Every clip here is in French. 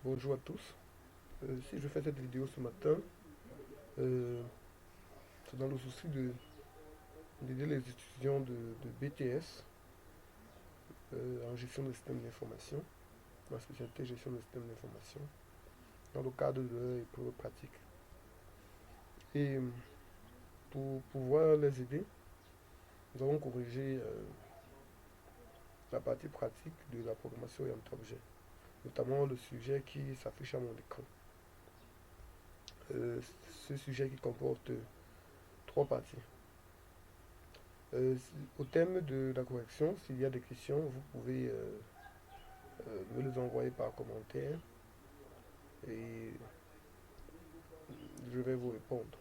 Bonjour à tous. Si je fais cette vidéo ce matin, euh, c'est dans le souci d'aider les étudiants de BTS en gestion de système d'information, ma spécialité gestion de système d'information, dans le cadre de leur épreuve pratique. Et pour pouvoir les aider, nous avons corrigé la partie pratique de la programmation orientée-objet, notamment le sujet qui s'affiche à mon écran. Euh, Ce sujet qui comporte trois parties. Au thème de la correction, s'il y a des questions, vous pouvez me les envoyer par commentaire et je vais vous répondre.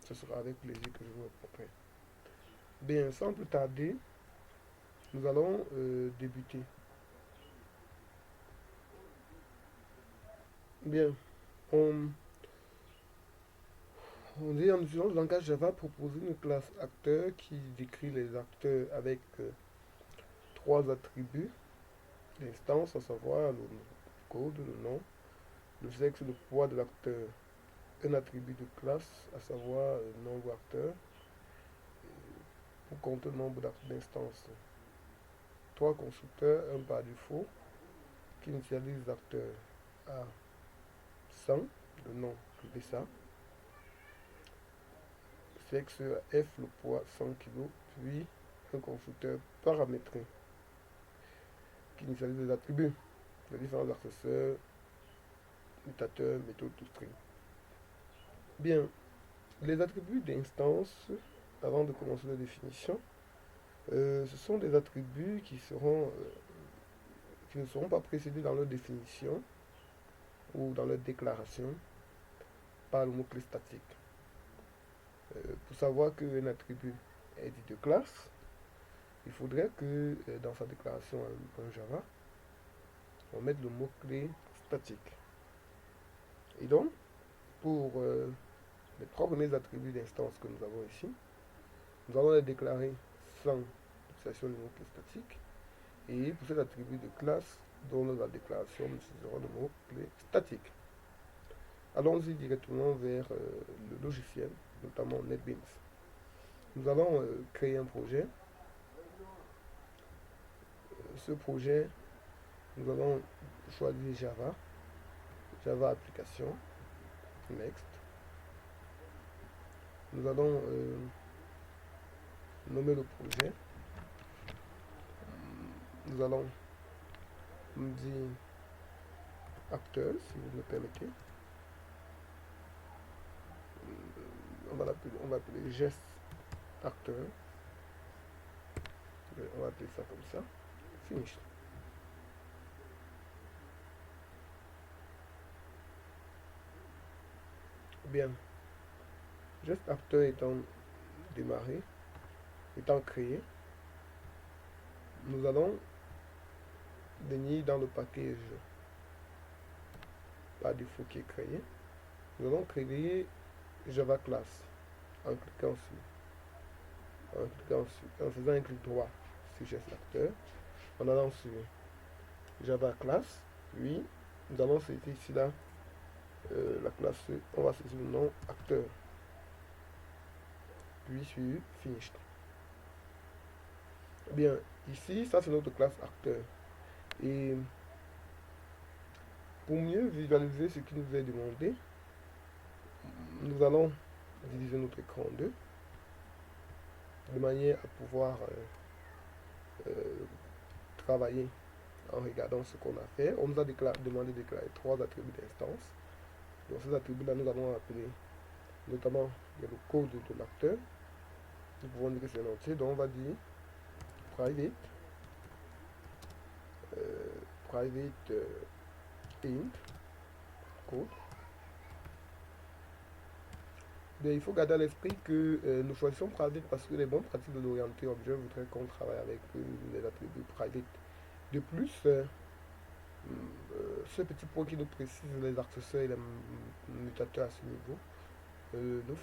Ce sera avec plaisir que je vous répondrai. Bien, sans plus tarder, nous allons débuter. Bien, on, on dit en utilisant le langage Java proposer une classe acteur qui décrit les acteurs avec trois attributs d'instance, à savoir le code, le nom, le sexe, le poids de l'acteur, un attribut de classe, à savoir le nombre acteur, pour compter le nombre d'instances. Trois constructeurs, un par défaut, qui initialise l'acteur à 100, le nom privé ça, sexe F, le poids 100 kg, puis un constructeur paramétré qui initialise les attributs, les différents accesseurs, mutateurs, méthodes to string. Bien, les attributs d'instance, avant de commencer la définition, ce sont des attributs qui ne seront pas précédés dans leur définition ou dans leur déclaration par le mot-clé statique. Pour savoir qu'un attribut est dit de classe, il faudrait que dans sa déclaration en Java, on mette le mot-clé statique. Et donc, pour les trois premiers attributs d'instance que nous avons ici, nous allons les déclarer sans utilisation du mot-clé statique. Et pour cet attribut de classe, dont la déclaration, nous utiliserons le mot-clé statique. Allons-y directement vers le logiciel, notamment NetBeans. Nous allons créer un projet. Ce projet, nous allons choisir Java, Java application, next. Nous allons nommer le projet. Nous allons dire acteur, si vous me permettez. On va appeler geste acteur. On va appeler ça comme ça. Finish. Bien. Geste acteur étant démarré, étant créé, nous allons venir dans le package par défaut qui est créé. Nous allons créer Java Class en cliquant en faisant un clic droit sur geste acteur, en allant sur Java Class, puis nous allons saisir ici là la classe, on va saisir le nom acteur, puis sur Finished. Bien, ici, ça c'est notre classe acteur. Et pour mieux visualiser ce qui nous est demandé, nous allons diviser notre écran en deux, de manière à pouvoir travailler en regardant ce qu'on a fait. On nous a demandé de déclarer trois attributs d'instance. Donc ces attributs-là, nous allons appeler, notamment, il y a le code de l'acteur. Nous pouvons dire que c'est un entier. Donc on va dire private, private int code. Bien, il faut garder à l'esprit que nous choisissons private parce que les bonnes pratiques de l'orienté objet voudraient qu'on travaille avec les attributs private. De plus, ce petit point qui nous précise les accesseurs et les mutateurs à ce niveau nous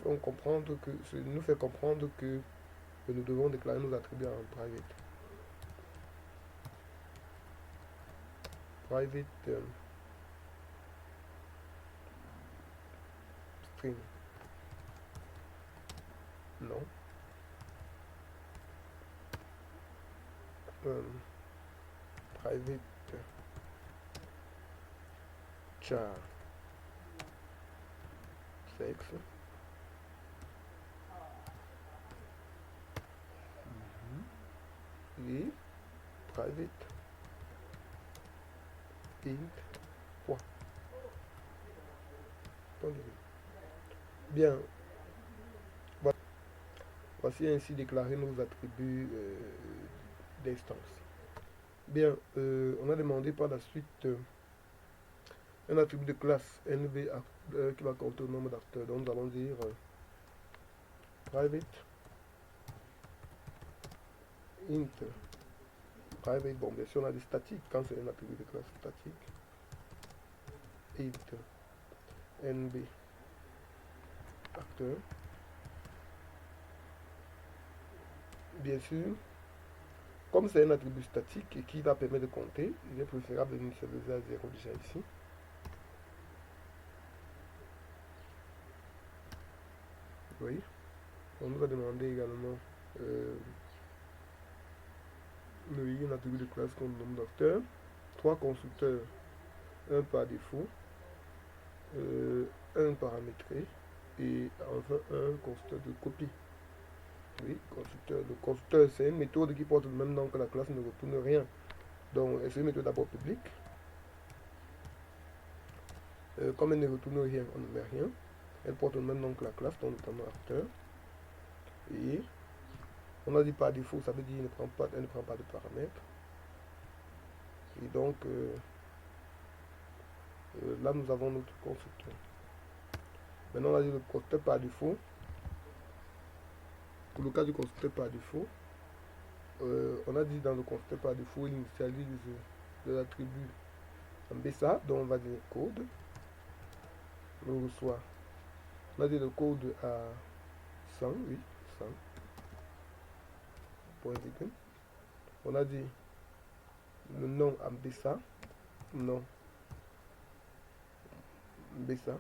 fait comprendre que nous devons déclarer nos attributs en private. Private string. Non. Private char sexe. Et private int point. Bien, voici ainsi déclaré nos attributs d'instance. Bien, on a demandé par la suite un attribut de classe nv qui va compter au nombre d'acteurs. Donc nous allons dire private int private. Bon, bien sûr on a des statiques quand c'est un attribut de classe statique. Int nb acteur. Bien sûr, comme c'est un attribut statique et qui va permettre de compter, il est préférable d'initialiser à 0 déjà ici. Oui. On nous a demandé également un attribut de classe comme nombre d'acteurs, 3 constructeurs, un par défaut, un paramétré et enfin un constructeur de copie. Oui, constructeur. Le constructeur, c'est une méthode qui porte le même nom que la classe, ne retourne rien. Donc, c'est une méthode d'abord publique. Comme elle ne retourne rien, on ne met rien. Elle porte le même nom que la classe, donc notamment acteur. Et on a dit par défaut, ça veut dire qu'elle ne prend pas de paramètres. Et donc, là, nous avons notre constructeur. Maintenant, on a dit le constructeur par défaut. Pour le cas du constructeur par défaut, on a dit dans le constructeur par défaut, il initialise de l'attribut BSA, dont on va dire code. On reçoit. On a dit le code à 100, oui, 100. Point virgule. On a dit le nom à BSA, nom BSA.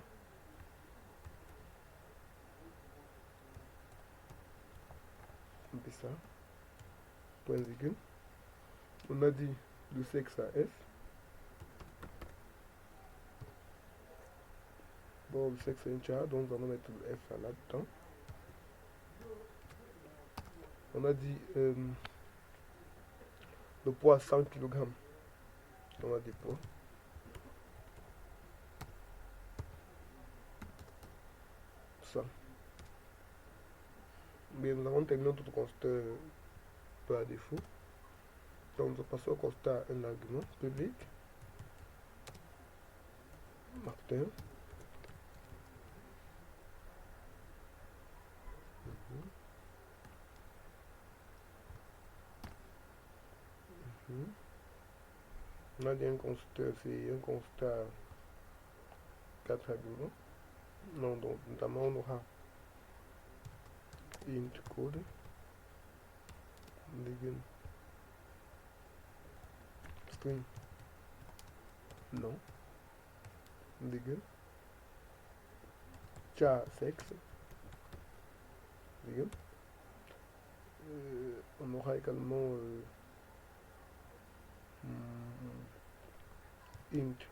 BSA. Point virgule. On a dit le sexe à F. Bon, le sexe est un char, donc on va mettre le F là-dedans. On a dit le poids 100 kg. On a dit poids. Ça. Bien, nous avons terminé notre constructeur par défaut. Donc, nous passons au constructeur un argument public. Acteur. On a dit un constructeur, c'est un constructeur 4 arguments. Non, donc notamment on aura int code, begin, string, non, begin, char sexe, begin. On aura également int.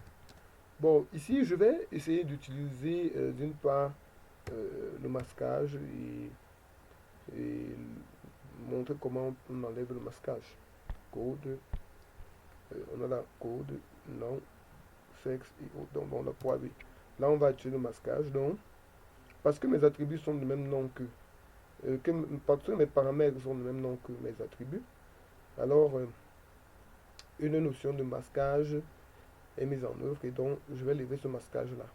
Bon, ici je vais essayer d'utiliser d'une part le masquage et montrer comment on enlève le masquage. Code, on a la code, nom, sexe et autres. Donc, on a poids, oui. Là, on va utiliser le masquage. Donc, parce que mes attributs sont du même nom parce que mes paramètres sont du même nom que mes attributs, alors une notion de masquage est mise en œuvre et donc je vais lever ce masquage là.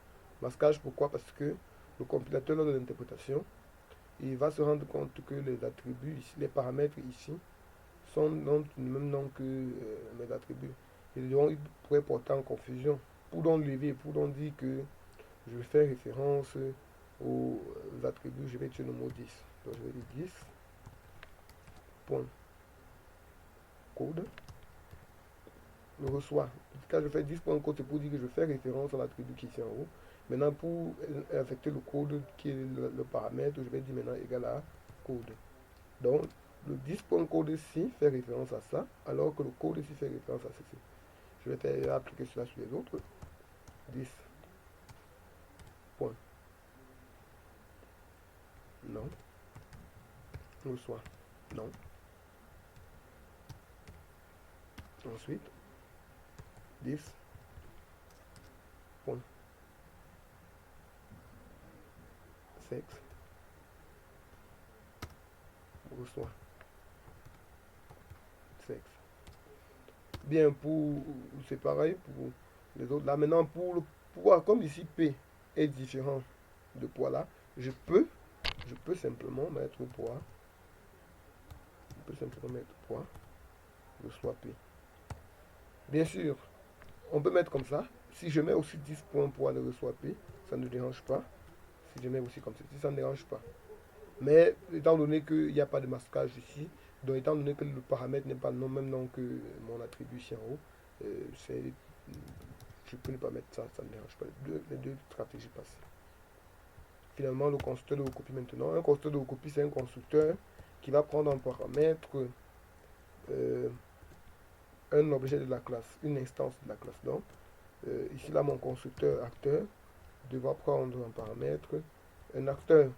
Masquage pourquoi? Parce que le compilateur lors de l'interprétation, il va se rendre compte que les attributs ici, les paramètres ici sont du même nom que mes attributs. Et donc il pourrait porter en confusion. Pour donc lever, pour donc dire que je vais faire référence aux attributs, je vais utiliser le mot 10. Donc je vais dire 10 point code le reçoit. Quand je fais 10.code, c'est pour dire que je fais référence à l'attribut qui est ici en haut. Maintenant, pour affecter le code qui est le paramètre, je vais dire maintenant égal à code. Donc, le 10.code ici fait référence à ça, alors que le code ici fait référence à ceci. Je vais faire appliquer cela sur les autres. 10. Point. Non. Reçoit. Non. Ensuite, 10. Point. Sexe. Reçoit. Sexe. Bien, c'est pareil pour les autres. Là, maintenant, pour le poids, comme ici P est différent de poids là, je peux simplement mettre poids. Je peux simplement mettre poids, le soit P. Bien sûr, on peut mettre comme ça. Si je mets aussi 10 points poids le reçoit P, ça ne dérange pas. Si je mets aussi comme ceci, ça ne dérange pas. Mais étant donné qu'il n'y a pas de masquage ici, donc étant donné que le paramètre n'est pas le même nom que mon attribut ici en haut, je peux ne pas mettre ça, ça ne dérange pas. Les deux stratégies passent. Finalement, le constructeur de recopie maintenant. Un constructeur de recopie, c'est un constructeur qui va prendre en paramètre un objet de la classe, une instance de la classe. Donc, ici, là, mon constructeur acteur devra prendre en paramètre un acteur.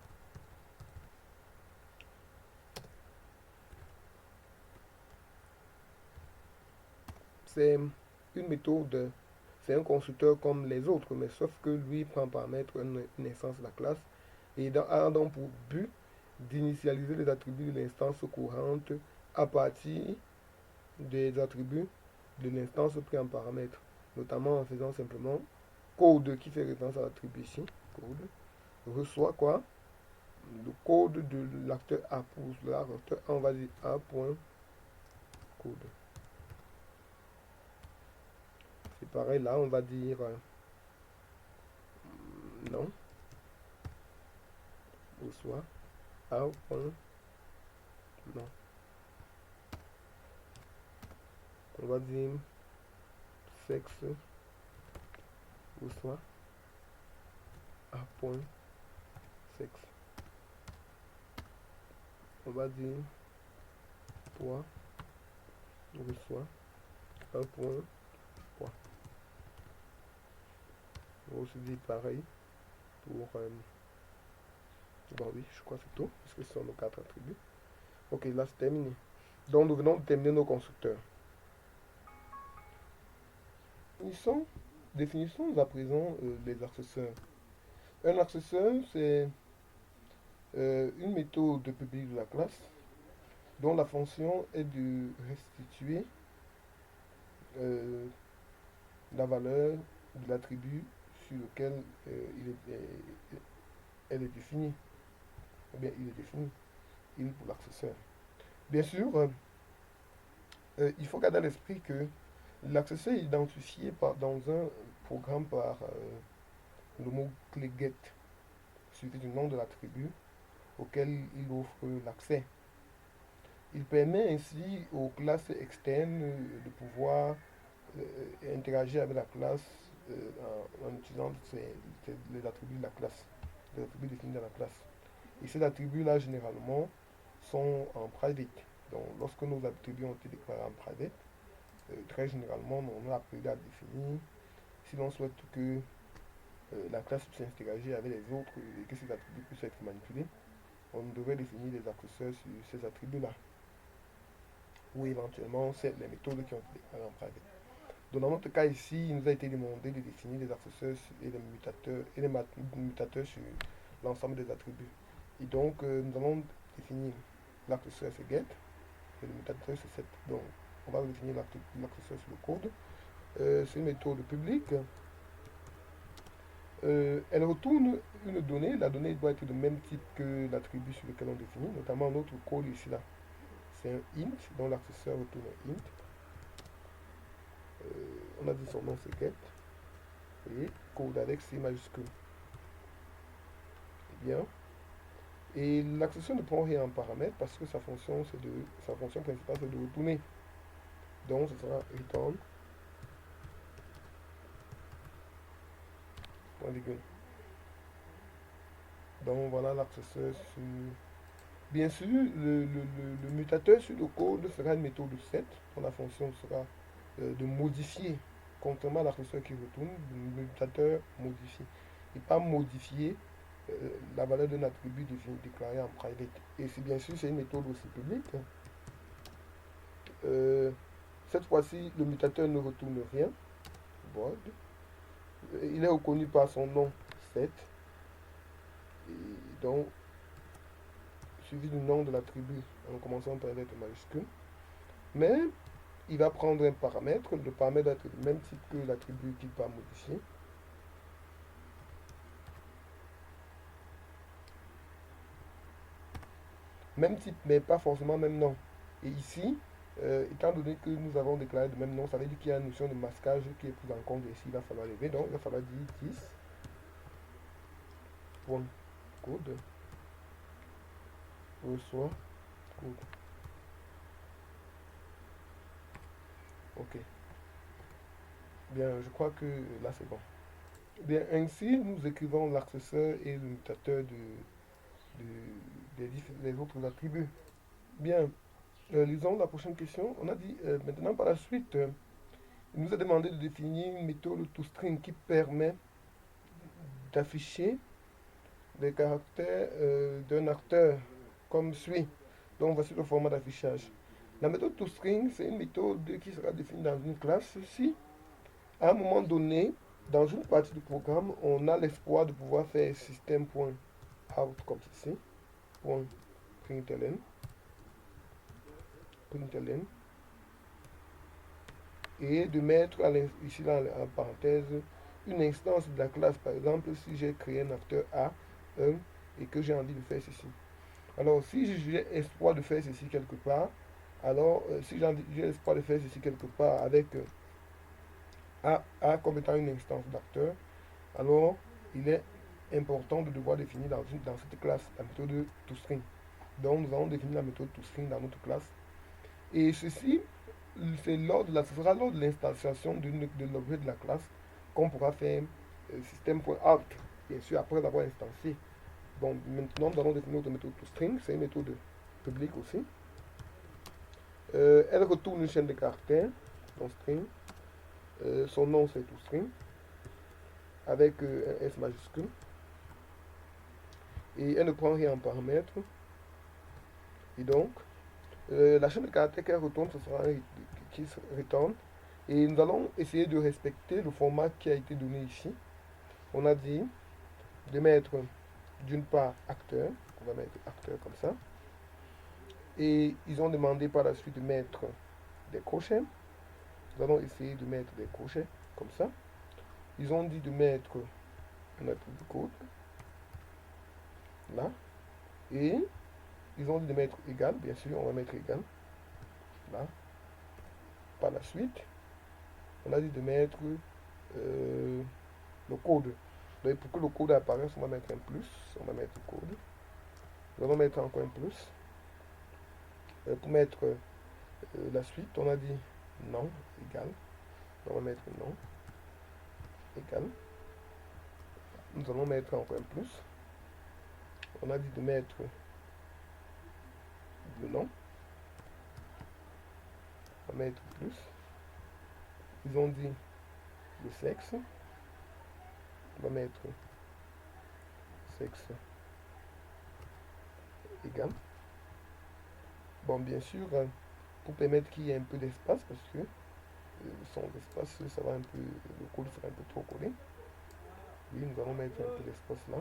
C'est une méthode, c'est un constructeur comme les autres, mais sauf que lui prend en paramètre une instance de la classe et a donc pour but d'initialiser les attributs de l'instance courante à partir des attributs de l'instance pris en paramètre, notamment en faisant simplement code qui fait référence à l'attribut ici, code, reçoit quoi? Le code de l'acteur A. Pour l'acteur A, on va dire A.code. C'est pareil, là, on va dire non, reçoit A.non. On va dire sexe reçoit A.sexe. On va dire poids reçoit A.poids. On va aussi dire pareil pour bon oui, je crois que c'est tout, parce que ce sont nos 4 attributs. Ok, là c'est terminé. Donc nous venons de terminer nos constructeurs. Définissons à présent les accesseurs. Un accesseur, c'est une méthode publique de la classe dont la fonction est de restituer la valeur de l'attribut sur lequel elle est définie. Ou bien il est défini, il pour l'accesseur. Bien sûr, il faut garder à l'esprit que l'accesseur est identifié dans un programme par le mot clé get, suivi du nom de l'attribut auquel il offre l'accès. Il permet ainsi aux classes externes de pouvoir interagir avec la classe en utilisant les attributs de la classe, les attributs définis dans la classe. Et ces attributs-là, généralement, sont en private. Donc, lorsque nos attributs ont été déclarés en private, très généralement, on a appris à définir. Si l'on souhaite que la classe puisse interagir avec les autres et que ces attributs puissent être manipulés, on devrait définir des accesseurs sur ces attributs-là. Ou éventuellement, c'est les méthodes qui ont été déclarées en private. Donc, dans notre cas ici, il nous a été demandé de définir les accesseurs et les mutateurs sur l'ensemble des attributs. Et donc, nous allons définir l'accesseur c'est get et le mutateur c'est set. Donc, on va définir l'accesseur sur le code. C'est une méthode publique. Elle retourne une donnée. La donnée doit être du même type que l'attribut sur lequel on définit, notamment notre code ici là. C'est un int, donc l'accesseur retourne un int. On a dit son nom c'est get et code avec C majuscule. Bien. Et l'accesseur ne prend rien en paramètre parce que sa fonction principale c'est de retourner. Donc ce sera return point virgule. Donc voilà l'accesseur sur... Bien sûr, le mutateur sur le code sera une méthode set, dont la fonction sera de modifier, contrairement à l'accesseur qui retourne, le mutateur modifie. Et pas modifier la valeur d'un attribut déclaré en private. Et si bien sûr c'est une méthode aussi publique, cette fois-ci le mutateur ne retourne rien, void. Il est reconnu par son nom set, et donc suivi du nom de l'attribut en commençant par une lettre majuscule. Mais il va prendre un paramètre, le paramètre d'être du même type que l'attribut qu'il va modifier. Même type, mais pas forcément même nom. Et ici, étant donné que nous avons déclaré le même nom, ça veut dire qu'il y a une notion de masquage qui est prise en compte ici. Il va falloir lever. Donc, il va falloir dire 10.code reçoit code. Ok. Bien, je crois que là c'est bon. Bien, ainsi, nous écrivons l'accesseur et le mutateur des autres attributs. Bien, lisons la prochaine question. On a dit maintenant par la suite, il nous a demandé de définir une méthode toString qui permet d'afficher les caractères d'un acteur comme suit. Donc voici le format d'affichage. La méthode toString, c'est une méthode qui sera définie dans une classe si, à un moment donné, dans une partie du programme, on a l'espoir de pouvoir faire system.out comme ceci, .println, et de mettre ici en parenthèse une instance de la classe. Par exemple, si j'ai créé un acteur A1 et que j'ai envie de faire ceci. Alors, si j'ai espoir de faire ceci quelque part, alors si j'ai espoir de faire ceci quelque part avec A comme étant une instance d'acteur, alors il est important de devoir définir dans cette classe la méthode toString. Donc, nous allons définir la méthode toString dans notre classe. Et ceci, ce sera lors de l'installation de l'objet de la classe qu'on pourra faire system.out, bien sûr, après avoir instancié. Bon, maintenant, nous allons définir notre méthode toString. C'est une méthode publique aussi. Elle retourne une chaîne de caractères, donc string. Son nom, c'est toString, avec un S majuscule. Et elle ne prend rien en paramètre. Et donc, la chaîne de caractères qu'elle retourne, ce sera qui se return. Et nous allons essayer de respecter le format qui a été donné ici. On a dit de mettre d'une part acteur, on va mettre acteur comme ça. Et ils ont demandé par la suite de mettre des crochets. Nous allons essayer de mettre des crochets comme ça. Ils ont dit de mettre un attribut code là. Et ils ont dit de mettre égal, bien sûr, on va mettre égal là. Par la suite, on a dit de mettre le code. Donc pour que le code apparaisse, on va mettre un plus, on va mettre code. Nous allons mettre encore un plus. Pour mettre la suite, on a dit non, égal. On va mettre non, égal. Nous allons mettre encore un plus. On a dit de mettre le nom. On va mettre plus. Ils ont dit le sexe. On va mettre sexe égal. Bon, bien sûr, pour permettre qu'il y ait un peu d'espace, parce que sans espace, ça va un peu, le code sera un peu trop collé. Oui, nous allons mettre un peu d'espace là.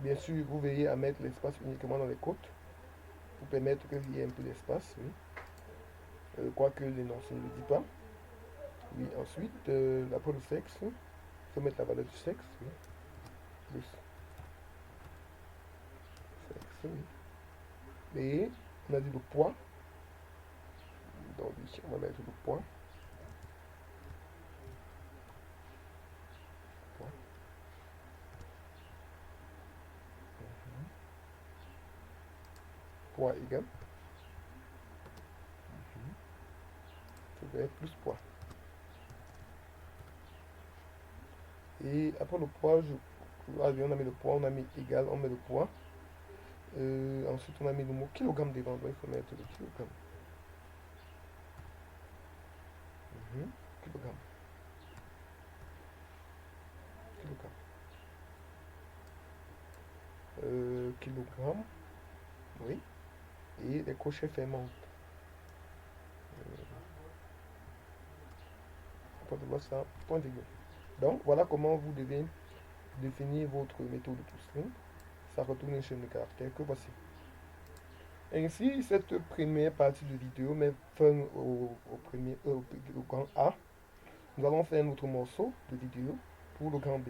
Bien sûr, vous veillez à mettre l'espace uniquement dans les côtes, pour permettre qu'il y ait un peu d'espace, oui. Quoique l'énoncé ne le dit pas. Oui, ensuite, après le sexe, il faut mettre la valeur du sexe, oui. Plus sexe, oui. Et on a dit le poids. Donc ici, on va mettre le poids. Poids égal. Ça va être plus poids. Et après le poids, allez, on a mis le poids, on a mis égal, on met le poids. Ensuite, on a mis le mot kilogramme devant, donc il faut mettre le kilogramme. Mhm. Kilogramme, kilogramme. Kilogramme, oui. Et les crochets fermants. Point de voir ça, point virgule. Donc, voilà comment vous devez définir votre méthode de toString. Ça retourne une chaîne de caractères que voici. Ainsi, cette première partie de vidéo met fin au grand A. Nous allons faire notre morceau de vidéo pour le grand B.